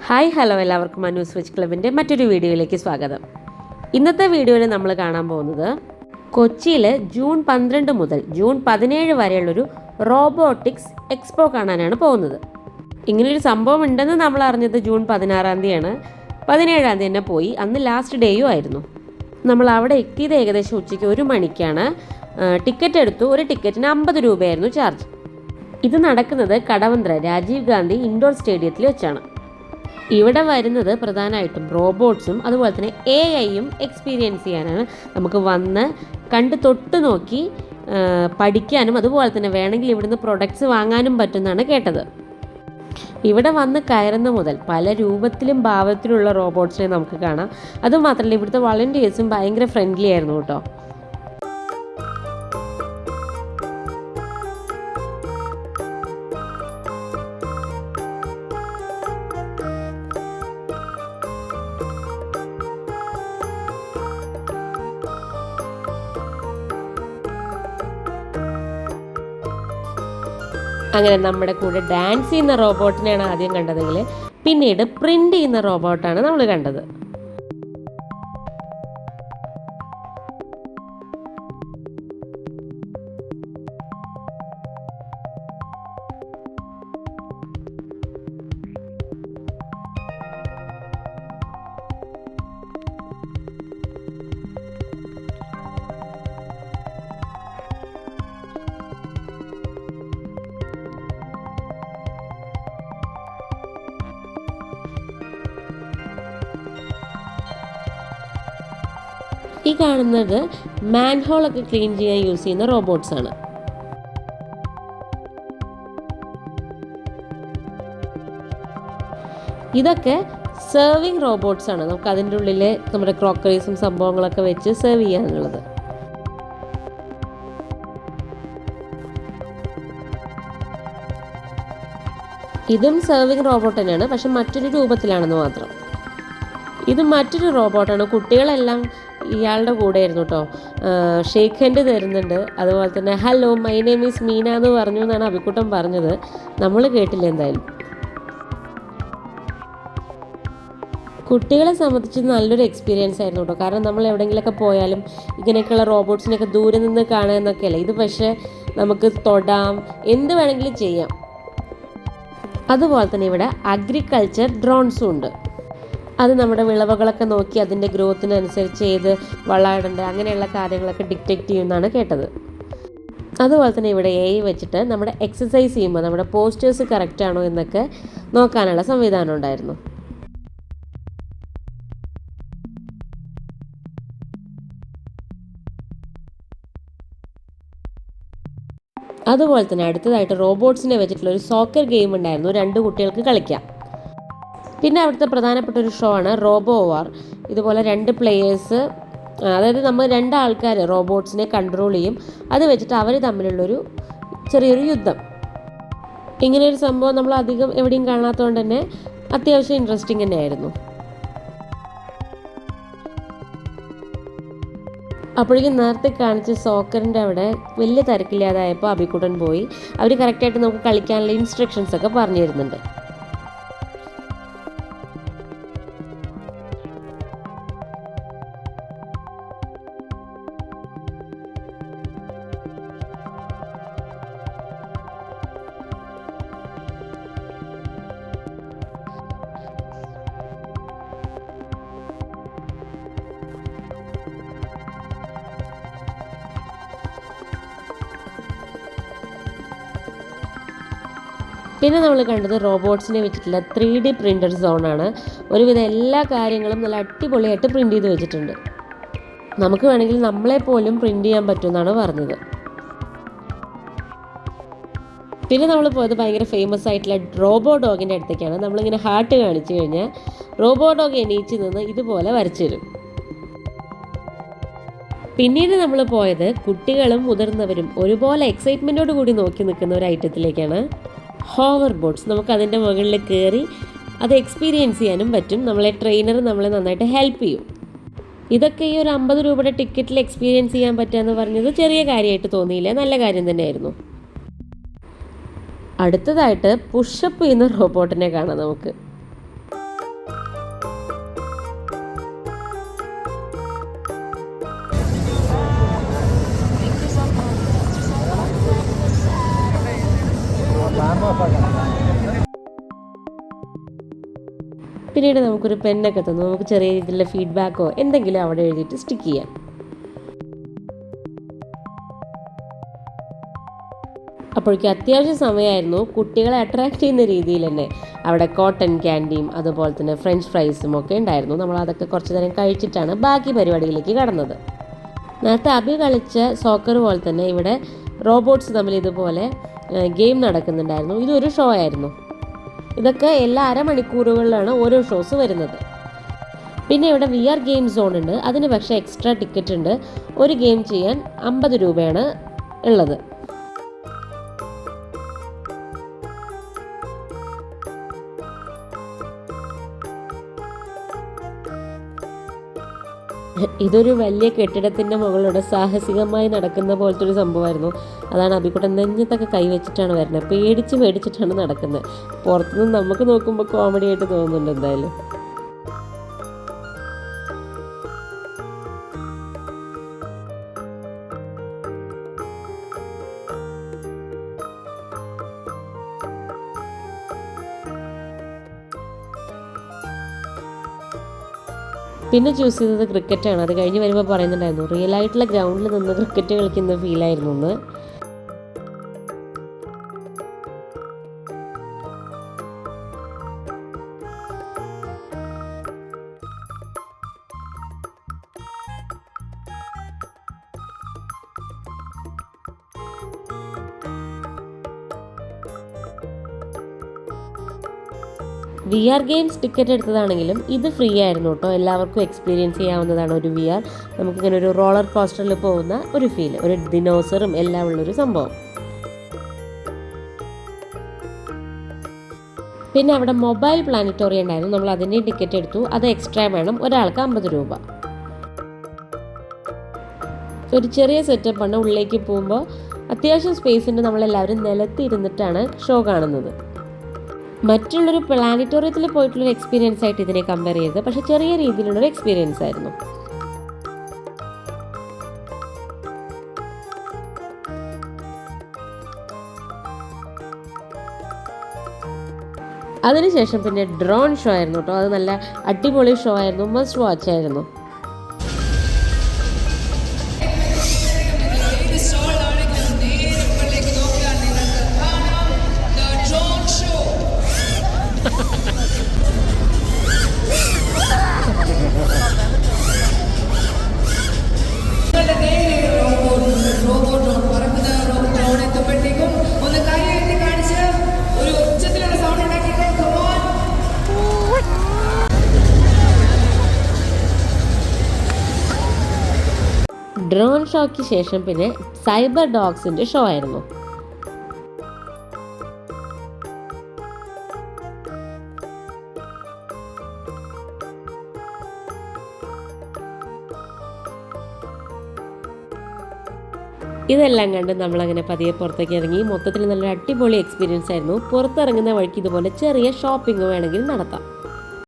Hi hello എല്ലാവർക്കും Manu switch ക്ലബിൻ്റെ മറ്റൊരു വീഡിയോയിലേക്ക് സ്വാഗതം. ഇന്നത്തെ വീഡിയോയിൽ നമ്മൾ കാണാൻ പോകുന്നത് കൊച്ചിയിൽ ജൂൺ 12 മുതൽ ജൂൺ 17 വരെയുള്ളൊരു റോബോട്ടിക്സ് എക്സ്പോ കാണാനാണ് പോകുന്നത്. ഇങ്ങനൊരു സംഭവം ഉണ്ടെന്ന് നമ്മൾ അറിഞ്ഞത് ജൂൺ 16 തീയതിയാണ്. 17 തന്നെ പോയി. അന്ന് ലാസ്റ്റ് ഡേയും ആയിരുന്നു. നമ്മൾ അവിടെ എത്തിയത് ഏകദേശം ഉച്ചയ്ക്ക് 1 മണിക്കാണ്. ടിക്കറ്റ് എടുത്തു. ഒരു ടിക്കറ്റിന് 50 രൂപയായിരുന്നു ചാർജ്. ഇത് നടക്കുന്നത് കടവന്ത്ര രാജീവ് ഗാന്ധി ഇൻഡോർ സ്റ്റേഡിയത്തിൽ വെച്ചാണ്. ഇവിടെ വരുന്നത് പ്രധാനമായിട്ടും റോബോട്ട്സും അതുപോലെ തന്നെ AI-യും എക്സ്പീരിയൻസ് ചെയ്യാനാണ്. നമുക്ക് വന്ന് കണ്ട് തൊട്ട് നോക്കി പഠിക്കാനും അതുപോലെ തന്നെ വേണമെങ്കിൽ ഇവിടുന്ന് പ്രൊഡക്ട്സ് വാങ്ങാനും പറ്റുമെന്നാണ് കേട്ടത്. ഇവിടെ വന്ന് കയറുന്ന മുതൽ പല രൂപത്തിലും ഭാവത്തിലുള്ള റോബോട്ട്സിനെ നമുക്ക് കാണാം. അതുമാത്രമല്ല ഇവിടുത്തെ വളണ്ടിയേഴ്സും ഭയങ്കര ഫ്രണ്ട്ലി ആയിരുന്നു കേട്ടോ. അങ്ങനെ നമ്മുടെ കൂടെ ഡാൻസ് ചെയ്യുന്ന റോബോട്ടിനെയാണ് ആദ്യം കണ്ടതെങ്കിൽ പിന്നീട് പ്രിൻ്റ് ചെയ്യുന്ന റോബോട്ടാണ് നമ്മൾ കണ്ടത്. ഈ കാണുന്നത് മാൻഹോളൊക്കെ ക്ലീൻ ചെയ്യാൻ യൂസ് ചെയ്യുന്ന റോബോട്ട്സ് ആണ്. ഇതൊക്കെ സെർവിങ് റോബോട്ട്സ് ആണ്. നമുക്ക് അതിൻ്റെ ഉള്ളിൽ നമ്മുടെ ക്രോക്കറീസും സംഭവങ്ങളൊക്കെ വെച്ച് സെർവ് ചെയ്യാനുള്ളത്. ഇതും സെർവിങ് റോബോട്ട് തന്നെയാണ്, പക്ഷെ മറ്റൊരു രൂപത്തിലാണെന്ന് മാത്രം. ഇത് മറ്റൊരു റോബോട്ടാണ്. കുട്ടികളെല്ലാം ഇയാളുടെ കൂടെ ആയിരുന്നു കേട്ടോ. ഷേക്ക് ഹാൻഡ് തരുന്നുണ്ട്. അതുപോലെ തന്നെ hello my name is Meena എന്ന് പറഞ്ഞു എന്നാണ് അഭിക്കുട്ടൻ പറഞ്ഞത്. നമ്മൾ കേട്ടില്ല എന്തായാലും. കുട്ടികളെ സംബന്ധിച്ച് നല്ലൊരു എക്സ്പീരിയൻസ് ആയിരുന്നു കേട്ടോ. കാരണം നമ്മൾ എവിടെയെങ്കിലുമൊക്കെ പോയാലും ഇങ്ങനെയൊക്കെയുള്ള റോബോട്ട്സിനെയൊക്കെ ദൂരെ നിന്ന് കാണുക എന്നൊക്കെയല്ലേ. ഇത് പക്ഷേ നമുക്ക് തൊടാം, എന്ത് വേണമെങ്കിലും ചെയ്യാം. അതുപോലെ തന്നെ ഇവിടെ അഗ്രികൾച്ചർ ഡ്രോൺസും ഉണ്ട്. അത് നമ്മുടെ വിളവുകളൊക്കെ നോക്കി അതിൻ്റെ ഗ്രോത്തിനനുസരിച്ച് ഏത് വളമിടേണ്ട അങ്ങനെയുള്ള കാര്യങ്ങളൊക്കെ ഡിറ്റക്റ്റ് ചെയ്യുമെന്നാണ് കേട്ടത്. അതുപോലെ തന്നെ ഇവിടെ AI വെച്ചിട്ട് നമ്മുടെ എക്സസൈസ് ചെയ്യുമ്പോൾ നമ്മുടെ പോസ്റ്റേഴ്സ് കറക്റ്റ് ആണോ എന്നൊക്കെ നോക്കാനുള്ള സംവിധാനം ഉണ്ടായിരുന്നു. അതുപോലെ തന്നെ അടുത്തതായിട്ട് റോബോട്ട്സിനെ വെച്ചിട്ടുള്ള ഒരു സോക്കർ ഗെയിം ഉണ്ടായിരുന്നു. 2 കുട്ടികൾക്ക് കളിക്കാം. പിന്നെ അവിടുത്തെ പ്രധാനപ്പെട്ട ഒരു ഷോ ആണ് റോബോ വാർ. ഇതുപോലെ 2 പ്ലെയേഴ്സ്, അതായത് നമ്മൾ 2 ആൾക്കാർ റോബോട്ട്സിനെ കൺട്രോൾ ചെയ്യും. അത് വെച്ചിട്ട് അവർ തമ്മിലുള്ളൊരു ചെറിയൊരു യുദ്ധം. ഇങ്ങനെയൊരു സംഭവം നമ്മൾ അധികം എവിടെയും കാണാത്തതുകൊണ്ട് തന്നെ അത്യാവശ്യം ഇൻട്രസ്റ്റിംഗ് തന്നെയായിരുന്നു. അപ്പോഴേക്കും നേരത്തെ കാണിച്ച സോക്കറിൻ്റെ അവിടെ വലിയ തിരക്കില്ലാതായപ്പോൾ അഭിക്കുട്ടൻ പോയി. അവർ കറക്റ്റായിട്ട് നമുക്ക് കളിക്കാനുള്ള ഇൻസ്ട്രക്ഷൻസ് ഒക്കെ പറഞ്ഞു തരുന്നുണ്ട്. പിന്നെ നമ്മൾ കണ്ടത് റോബോട്ട്സിനെ വെച്ചിട്ടുള്ള 3D പ്രിൻ്റർ സോണാണ്. ഒരുവിധം എല്ലാ കാര്യങ്ങളും നല്ല അടിപൊളിയായിട്ട് പ്രിൻ്റ് ചെയ്ത് വെച്ചിട്ടുണ്ട്. നമുക്ക് വേണമെങ്കിൽ നമ്മളെ പോലും പ്രിൻ്റ് ചെയ്യാൻ പറ്റുമെന്നാണ് പറഞ്ഞത്. പിന്നെ നമ്മൾ പോയത് ഭയങ്കര ഫേമസ് ആയിട്ടുള്ള റോബോ ഡോഗിൻ്റെ അടുത്തേക്കാണ്. നമ്മളിങ്ങനെ ഹാർട്ട് കാണിച്ചു കഴിഞ്ഞാൽ റോബോ ഡോഗ് എണീച്ച് നിന്ന് ഇതുപോലെ വരച്ചു തരും. പിന്നീട് നമ്മൾ പോയത് കുട്ടികളും മുതിർന്നവരും ഒരുപോലെ എക്സൈറ്റ്മെൻറ്റോട് കൂടി നോക്കി നിൽക്കുന്ന ഒരു ഐറ്റത്തിലേക്കാണ്. Hover boats. നമുക്ക് അതിൻ്റെ മുകളിൽ കയറി അത് എക്സ്പീരിയൻസ് ചെയ്യാനും പറ്റും. നമ്മളെ ട്രെയിനർ നമ്മളെ നന്നായിട്ട് ഹെൽപ്പ് ചെയ്യും. ഇതൊക്കെ ഈ ഒരു 50 രൂപയുടെ ടിക്കറ്റിൽ എക്സ്പീരിയൻസ് ചെയ്യാൻ പറ്റുക എന്ന് പറഞ്ഞത് ചെറിയ കാര്യമായിട്ട് തോന്നിയില്ല, നല്ല കാര്യം തന്നെയായിരുന്നു. അടുത്തതായിട്ട് പുഷപ്പ് ചെയ്യുന്ന റോബോട്ടിനെ കാണാം നമുക്ക്. പിന്നീട് നമുക്കൊരു പെന്നൊക്കെ തന്നു. നമുക്ക് ചെറിയ രീതിയിലുള്ള ഫീഡ്ബാക്കോ എന്തെങ്കിലും അവിടെ എഴുതിയിട്ട് സ്റ്റിക്ക് ചെയ്യാം. അപ്പോഴേക്കും അത്യാവശ്യം സമയമായിരുന്നു. കുട്ടികളെ അട്രാക്റ്റ് ചെയ്യുന്ന രീതിയിൽ തന്നെ അവിടെ കോട്ടൺ ക്യാൻഡിയും അതുപോലെ തന്നെ ഫ്രഞ്ച് ഫ്രൈസും ഒക്കെ ഉണ്ടായിരുന്നു. നമ്മൾ അതൊക്കെ കുറച്ച് നേരം കഴിച്ചിട്ടാണ് ബാക്കി പരിപാടിയിലേക്ക് കടന്നത്. നേരത്തെ അബി കളിച്ച സോക്കർ പോലെ തന്നെ ഇവിടെ റോബോട്ട്സ് തമ്മിൽ ഇതുപോലെ ഗെയിം നടക്കുന്നുണ്ടായിരുന്നു. ഇതൊരു ഷോ ആയിരുന്നു. ഇതൊക്കെ എല്ലാ അരമണിക്കൂറുകളിലാണ് ഓരോ ഷോസ് വരുന്നത്. പിന്നെ ഇവിടെ VR ഗെയിം സോൺ ഉണ്ട്. അതിന് പക്ഷേ എക്സ്ട്രാ ടിക്കറ്റ് ഉണ്ട്. ഒരു ഗെയിം ചെയ്യാൻ 50 രൂപയാണ് ഉള്ളത്. ഇതൊരു വലിയ കെട്ടിടത്തിൻ്റെ മുകളിലൂടെ സാഹസികമായി നടക്കുന്ന പോലത്തെ ഒരു സംഭവമായിരുന്നു. അതാണ് അബിക്കുട്ടൻ നെഞ്ഞത്തൊക്കെ കൈവച്ചിട്ടാണ് വരുന്നത്. പേടിച്ചിട്ടാണ് നടക്കുന്നത്. പുറത്തുനിന്ന് നമുക്ക് നോക്കുമ്പോൾ കോമഡി ആയിട്ട് തോന്നുന്നുണ്ട് എന്തായാലും. പിന്നെ ചൂസ് ചെയ്തത് ക്രിക്കറ്റാണ്. അത് കഴിഞ്ഞ് വരുമ്പോൾ പറയുന്നുണ്ടായിരുന്നു റിയൽ ആയിട്ടുള്ള ഗ്രൗണ്ടിൽ നിന്ന് ക്രിക്കറ്റ് കളിക്കുന്ന ഫീലായിരുന്നു എന്ന്. VR ഗെയിംസ് ടിക്കറ്റ് എടുത്തതാണെങ്കിലും ഇത് ഫ്രീ ആയിരുന്നു കേട്ടോ. എല്ലാവർക്കും എക്സ്പീരിയൻസ് ചെയ്യാവുന്നതാണ് ഒരു VR. നമുക്കിങ്ങനെ ഒരു റോളർ കോസ്റ്ററിൽ പോകുന്ന ഒരു ഫീൽ, ഒരു ദിനോസറും എല്ലാം ഉള്ളൊരു സംഭവം. പിന്നെ അവിടെ മൊബൈൽ പ്ലാനറ്റോറിയം ഉണ്ടായിരുന്നു. നമ്മൾ അതിൻ്റെ ടിക്കറ്റ് എടുത്തു. അത് എക്സ്ട്രാ വേണം. ഒരാൾക്ക് 50 രൂപ. ഒരു ചെറിയ സെറ്റപ്പാണ്. ഉള്ളിലേക്ക് പോകുമ്പോൾ അത്യാവശ്യം സ്പേസ് ഉണ്ട്. നമ്മളെല്ലാവരും നിലത്തിരുന്നിട്ടാണ് ഷോ കാണുന്നത്. മറ്റുള്ളൊരു പ്ലാനറ്റോറിയത്തിൽ പോയിട്ടുള്ളൊരു എക്സ്പീരിയൻസ് ആയിട്ട് ഇതിനെ കമ്പയർ ചെയ്തത്, പക്ഷെ ചെറിയ രീതിയിലുള്ളൊരു എക്സ്പീരിയൻസ് ആയിരുന്നു. അതിനുശേഷം പിന്നെ ഡ്രോൺ ഷോ ആയിരുന്നു കേട്ടോ. അത് നല്ല അടിപൊളി ഷോ ആയിരുന്നു. മസ്റ്റ് വാച്ച് ആയിരുന്നു. ഡ്രോൺ ഷോയ്ക്ക് ശേഷം പിന്നെ സൈബർ ഡോഗ്സിൻ്റെ ഷോ ആയിരുന്നു. ഇതെല്ലാം കണ്ട് നമ്മളങ്ങനെ പതിയെ പുറത്തേക്ക് ഇറങ്ങി. മൊത്തത്തിൽ നല്ലൊരു അടിപൊളി എക്സ്പീരിയൻസ് ആയിരുന്നു. പുറത്തിറങ്ങുന്ന വഴിക്ക് ഇതുപോലെ ചെറിയ ഷോപ്പിംഗ് വേണമെങ്കിൽ നടത്താം.